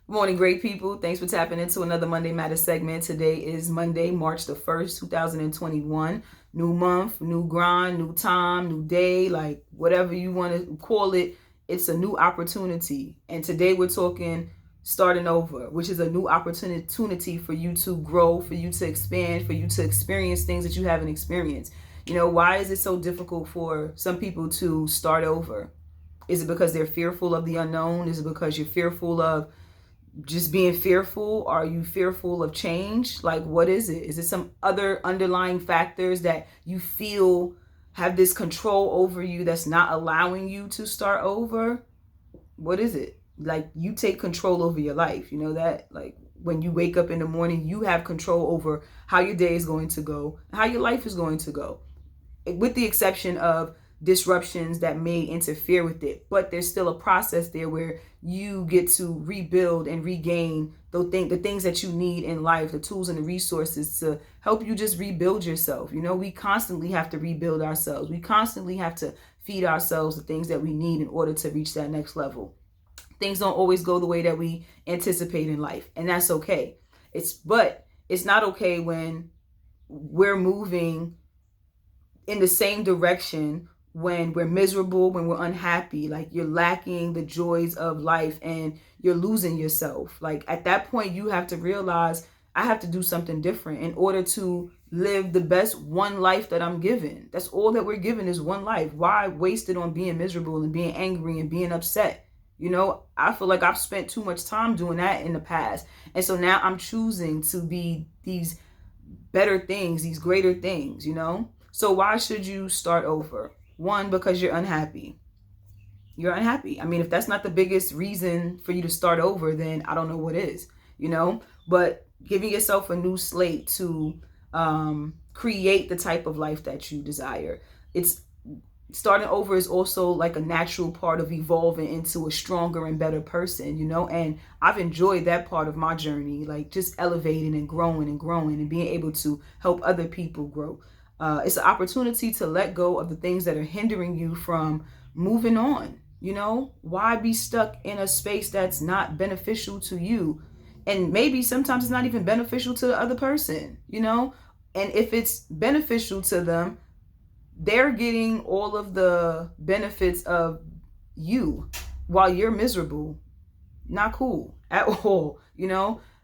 Good morning, great people. Thanks for tapping into another Monday Matter segment. Today is Monday, March the 1st, 2021. New month, new grind, new time, new day, like whatever you want to call it. It's a new opportunity. And today we're talking starting over, which is a new opportunity for you to grow, for you to expand, for you to experience things that you haven't experienced. Why is it so difficult for some people to start over? Is it because they're fearful of the unknown? Is it because you're fearful of just being fearful? Are you fearful of change? Like, what is it? Is it some other underlying factors that you feel have this control over you that's not allowing you to start over? What is it? Like, you take control over your life. You know that? Like, when you wake up in the morning, you have control over how your day is going to go, how your life is going to go, with the exception of disruptions that may interfere with it. But there's still a process there where you get to rebuild and regain the things that you need in life, the tools and the resources to help you just rebuild yourself. We constantly have to rebuild ourselves. We constantly have to feed ourselves the things that we need in order to reach that next level. Things don't always go the way that we anticipate in life, and that's okay. But it's not okay when we're moving in the same direction when we're miserable, when we're unhappy, like you're lacking the joys of life and you're losing yourself. Like, at that point, you have to realize, I have to do something different in order to live the best one life that I'm given. That's all that we're given, is one life. Why waste it on being miserable and being angry and being upset? I feel like I've spent too much time doing that in the past. And so now I'm choosing to be these better things, these greater things. So why should you start over? One, because you're unhappy. You're unhappy. I mean, if that's not the biggest reason for you to start over, then I don't know what is. But giving yourself a new slate to create the type of life that you desire. It's starting over is also like a natural part of evolving into a stronger and better person. And I've enjoyed that part of my journey, like just elevating and growing and being able to help other people grow. It's an opportunity to let go of the things that are hindering you from moving on. Why be stuck in a space that's not beneficial to you? And maybe sometimes it's not even beneficial to the other person. And if it's beneficial to them, they're getting all of the benefits of you while you're miserable. Not cool at all.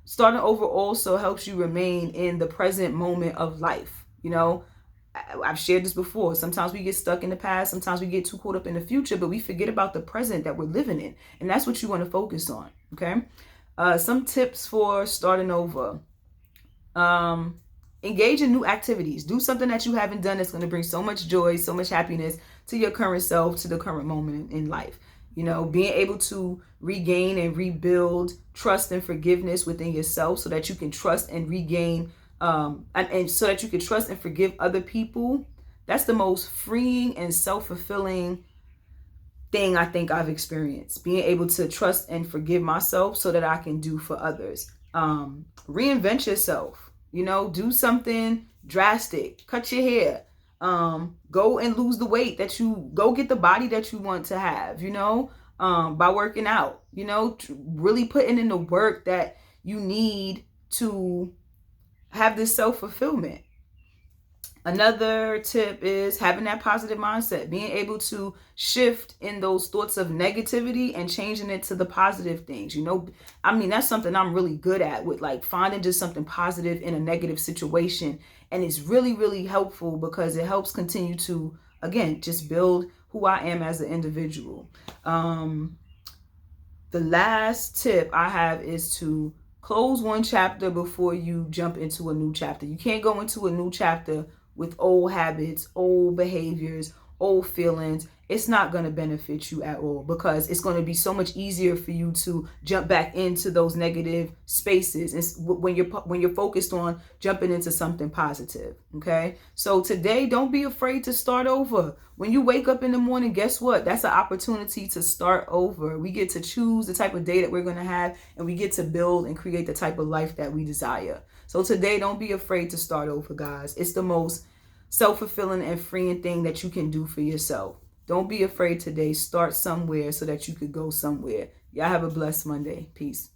Starting over also helps you remain in the present moment of life. I've shared this before. Sometimes we get stuck in the past. Sometimes we get too caught up in the future, but we forget about the present that we're living in. And that's what you want to focus on. Okay. Some tips for starting over. Engage in new activities. Do something that you haven't done that's going to bring so much joy, so much happiness to your current self, to the current moment in life. Being able to regain and rebuild trust and forgiveness within yourself so that you can trust and regain and so that you can trust and forgive other people. That's the most freeing and self-fulfilling thing I think I've experienced. Being able to trust and forgive myself so that I can do for others. Reinvent yourself. Do something drastic. Cut your hair. Go and lose the weight go get the body that you want to have, by working out, really putting in the work that you need to have this self-fulfillment. Another tip is having that positive mindset, being able to shift in those thoughts of negativity and changing it to the positive things. That's something I'm really good at, with like finding just something positive in a negative situation. And it's really, really helpful because it helps continue to, again, just build who I am as an individual. The last tip I have is to close one chapter before you jump into a new chapter. You can't go into a new chapter with old habits, old behaviors, old feelings. It's not going to benefit you at all, because it's going to be so much easier for you to jump back into those negative spaces when you're focused on jumping into something positive. Okay, so today, don't be afraid to start over. When you wake up in the morning, guess what? That's an opportunity to start over. We get to choose the type of day that we're going to have, and we get to build and create the type of life that we desire. So today, don't be afraid to start over, guys. It's the most self-fulfilling and freeing thing that you can do for yourself. Don't be afraid today. Start somewhere so that you could go somewhere. Y'all have a blessed Monday. Peace.